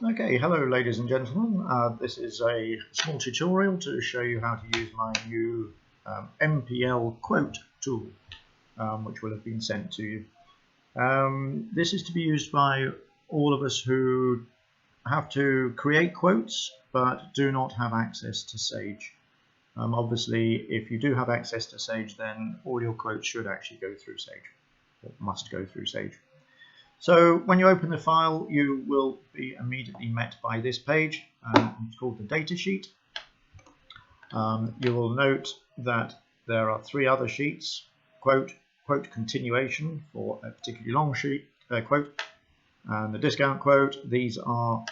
Okay, hello ladies and gentlemen. This is a small tutorial to show you how to use my new MPL Quote tool, which will have been sent to you. This is to be used by all of us who have to create quotes but do not have access to Sage. Obviously, if you do have access to Sage, then all your quotes should actually go through Sage, or must go through Sage. So when you open the file, you will be immediately met by this page. It's called the data sheet. You will note that there are three other sheets: quote continuation for a particularly long sheet quote, and the discount quote. These are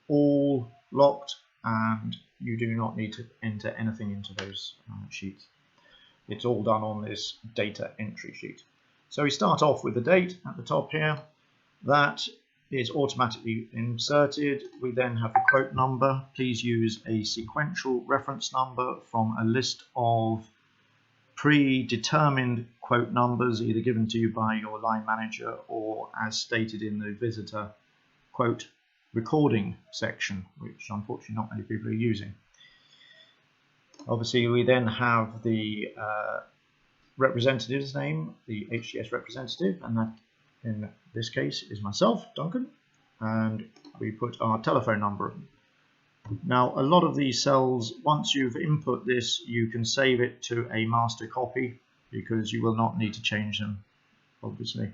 all locked, and you do not need to enter anything into those sheets. It's all done on this data entry sheet. So we start off with the date at the top here. That is automatically inserted. We then have the quote number. Please use a sequential reference number from a list of predetermined quote numbers, either given to you by your line manager or as stated in the visitor quote recording section, which unfortunately not many people are using. Obviously, we then have the representative's name, the HGS representative, and that in this case is myself, Duncan, and we put our telephone number. Now, a lot of these cells, once you've input this, you can save it to a master copy because you will not need to change them, obviously.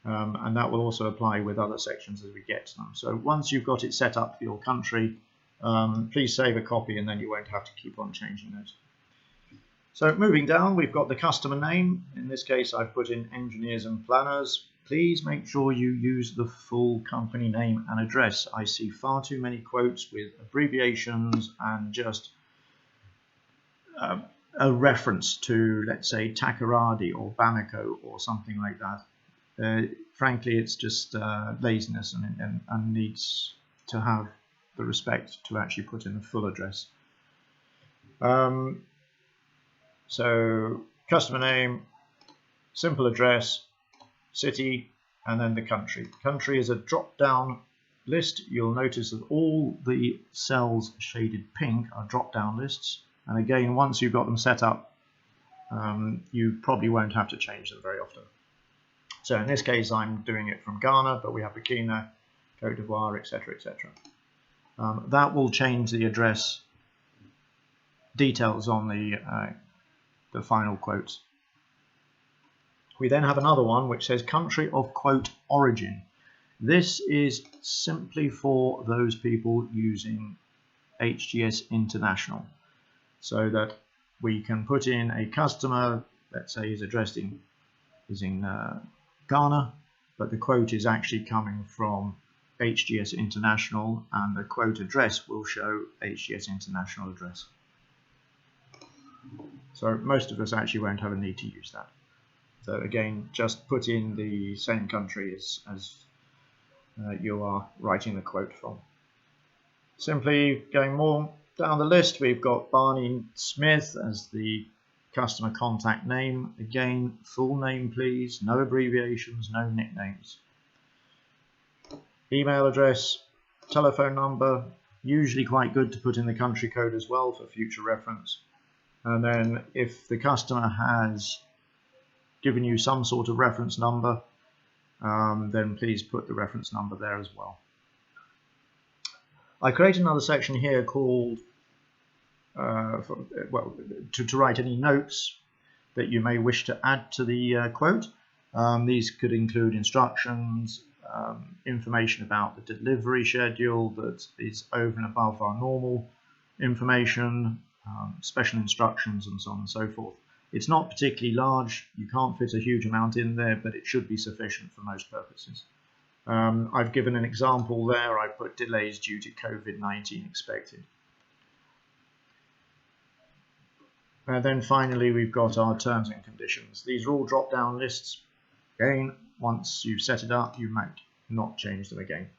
And that will also apply with other sections as we get to them. So once you've got it set up for your country, please save a copy and then you won't have to keep on changing those. So moving down, we've got the customer name. In this case, I've put in engineers and planners. Please make sure you use the full company name and address. I see far too many quotes with abbreviations and just a reference to, let's say, Takoradi or Bamako or something like that. Frankly, it's just laziness and needs to have the respect to actually put in the full address. So customer name, simple address, city, and then the country. Country is a drop-down list. You'll notice that all the cells shaded pink are drop-down lists. And again, once you've got them set up, you probably won't have to change them very often. So in this case, I'm doing it from Ghana, but we have Burkina, Cote d'Ivoire, etc., etc. That will change the address details on the final quotes. We then have another one which says country of quote origin. This is simply for those people using HGS International, so that we can put in a customer, let's say is addressed in Ghana, but the quote is actually coming from HGS International, and the quote address will show HGS International address. So most of us actually won't have a need to use that. So again, just put in the same country as you are writing the quote from. Simply going more down the list, we've got Barney Smith as the customer contact name. Again, full name please, no abbreviations, no nicknames. Email address, telephone number, usually quite good to put in the country code as well for future reference. And then if the customer has given you some sort of reference number, then please put the reference number there as well. I create another section here called to write any notes that you may wish to add to the quote. These could include instructions, information about the delivery schedule that is over and above our normal information, special instructions, and so on and so forth. It's not particularly large, you can't fit a huge amount in there, but it should be sufficient for most purposes. I've given an example there. I put delays due to COVID-19 expected. And then finally, we've got our terms and conditions. These are all drop-down lists. Again, once you've set it up, you might not change them again.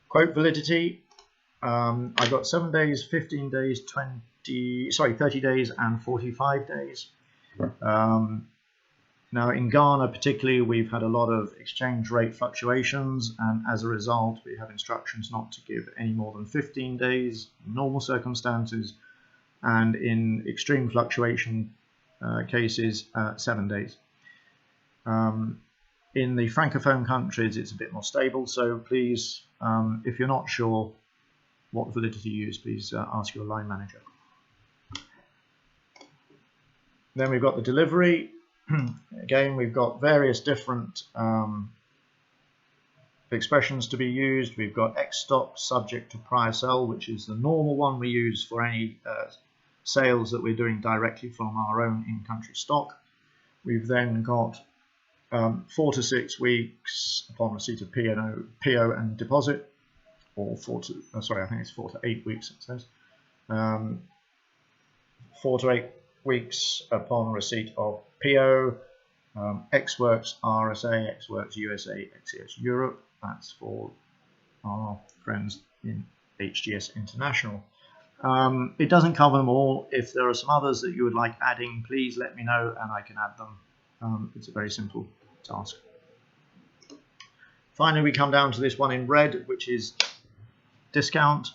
Quote validity. I've got 7 days, 15 days, 30 days, and 45 days. Now in Ghana particularly, we've had a lot of exchange rate fluctuations, and as a result we have instructions not to give any more than 15 days in normal circumstances, and in extreme fluctuation cases 7 days. In the Francophone countries it's a bit more stable, so please, if you're not sure what validity to use, please ask your line manager. Then we've got the delivery. Again, we've got various different expressions to be used. We've got X stop subject to prior sell, which is the normal one we use for any sales that we're doing directly from our own in-country stock. We've then got 4 to 6 weeks upon receipt of PO and deposit, or I think it's 4 to 8 weeks it says. 4 to 8 weeks upon receipt of PO, X Works RSA, X Works USA, XES Europe. That's for our friends in HGS International. It doesn't cover them all. If there are some others that you would like adding, please let me know and I can add them. It's a very simple task. Finally, we come down to this one in red, which is discount.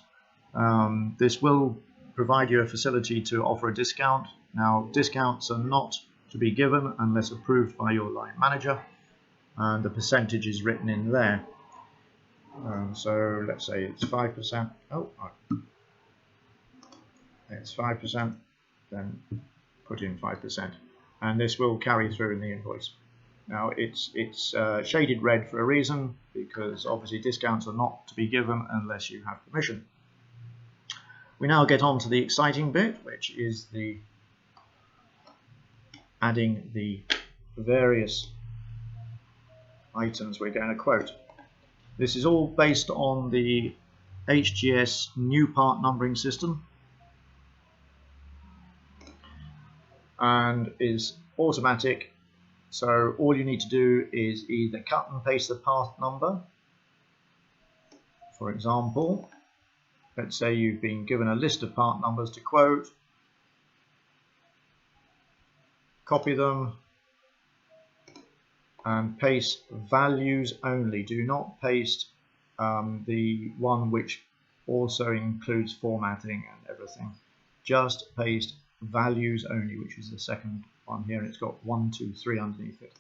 This will provide you a facility to offer a discount. Now, discounts are not to be given unless approved by your line manager, and the percentage is written in there. So let's say it's 5%. It's 5%, then put in 5%, and this will carry through in the invoice. Now it's shaded red for a reason, because obviously discounts are not to be given unless you have permission. We now get on to the exciting bit, which is the adding the various items we're going to quote. This is all based on the HGS new part numbering system and is automatic. So all you need to do is either cut and paste the part number. For example, let's say you've been given a list of part numbers to quote. Copy them and paste values only. Do not paste the one which also includes formatting and everything. Just paste values only, which is the second one here, and it's got 1, 2, 3 underneath it.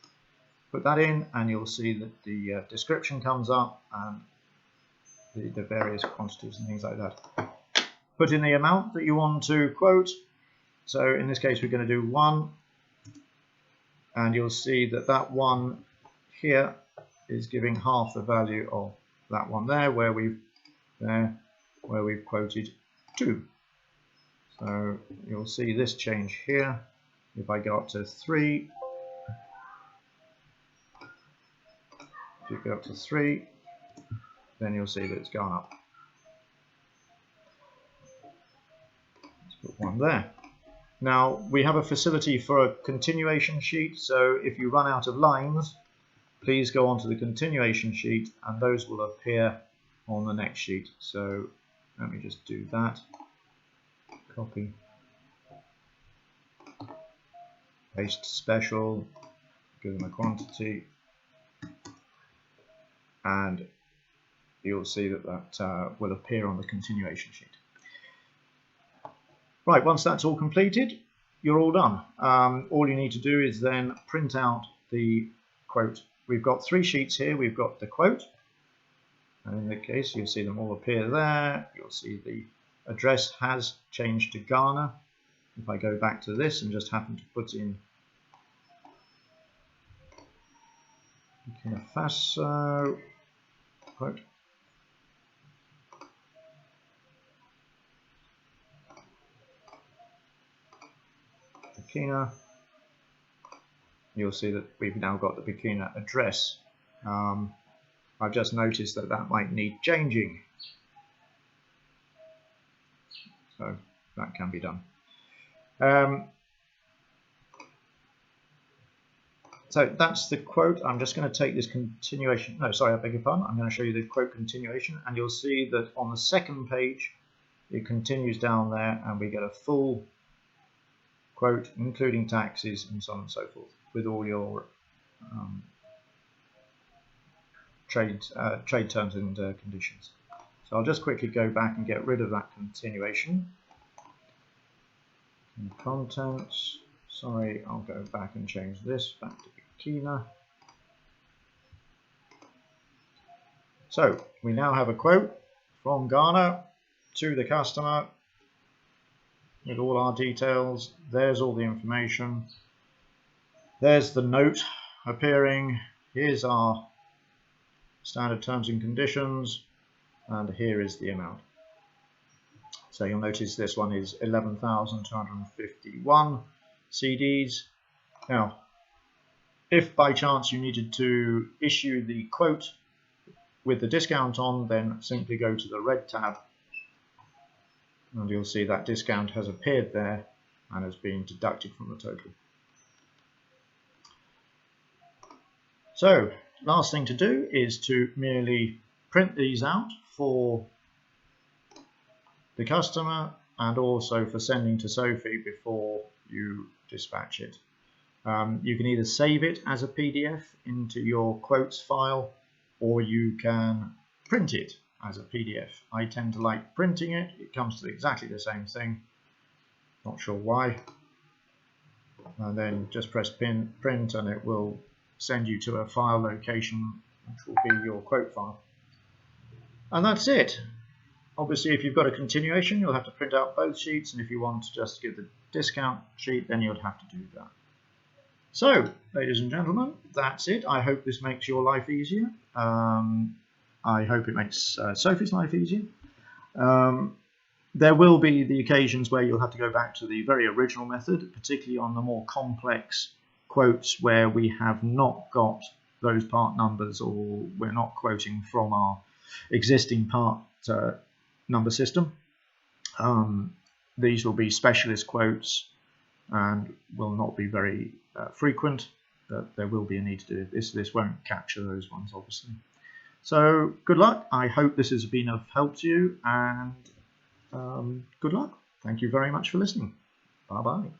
Put that in and you'll see that the description comes up and the various quantities and things like that. Put in the amount that you want to quote. So in this case we're going to do 1, and you'll see that that one here is giving half the value of that one there, where we've quoted 2. So you'll see this change here. If I go up to 3, if you go up to 3, then you'll see that it's gone up. Let's put 1 there. Now we have a facility for a continuation sheet, so if you run out of lines, please go onto the continuation sheet and those will appear on the next sheet. So let me just do that. Copy, paste special, give them a quantity, and you'll see that that will appear on the continuation sheet. Right, once that's all completed, you're all done. All you need to do is then print out the quote. We've got 3 sheets here. We've got the quote, and in this case you'll see them all appear there. You'll see the address has changed to Ghana. If I go back to this and just happen to put in Burkina Faso quote, Burkina, you'll see that we've now got the Burkina address. I've just noticed that that might need changing, so that can be done. So that's the quote. I'm just going to take this continuation. No, sorry, I beg your pardon. I'm going to show you the quote continuation, and you'll see that on the second page it continues down there, and we get a full quote including taxes and so on and so forth with all your trade terms and conditions. So I'll just quickly go back and get rid of that continuation. In contents, sorry, I'll go back and change this back to bikina. So we now have a quote from Ghana to the customer with all our details. There's all the information. There's the note appearing. Here's our standard terms and conditions, and here is the amount. So you'll notice this one is 11,251 CDs. Now, if by chance you needed to issue the quote with the discount on, then simply go to the red tab and you'll see that discount has appeared there and has been deducted from the total. So last thing to do is to merely print these out for the customer and also for sending to Sophie before you dispatch it. You can either save it as a PDF into your quotes file, or you can print it as a PDF. I tend to like printing it. It comes to exactly the same thing. Not sure why. And then just press print and it will send you to a file location which will be your quote file. And that's it. Obviously, if you've got a continuation, you'll have to print out both sheets, and if you want to just give the discount sheet, then you'd have to do that. So, ladies and gentlemen, that's it. I hope this makes your life easier. I hope it makes Sophie's life easier. There will be the occasions where you'll have to go back to the very original method, particularly on the more complex quotes where we have not got those part numbers, or we're not quoting from our existing part number system. These will be specialist quotes and will not be very frequent, but there will be a need to do this. This won't capture those ones, obviously. So good luck. I hope this has been of help to you, and good luck. Thank you very much for listening. Bye bye.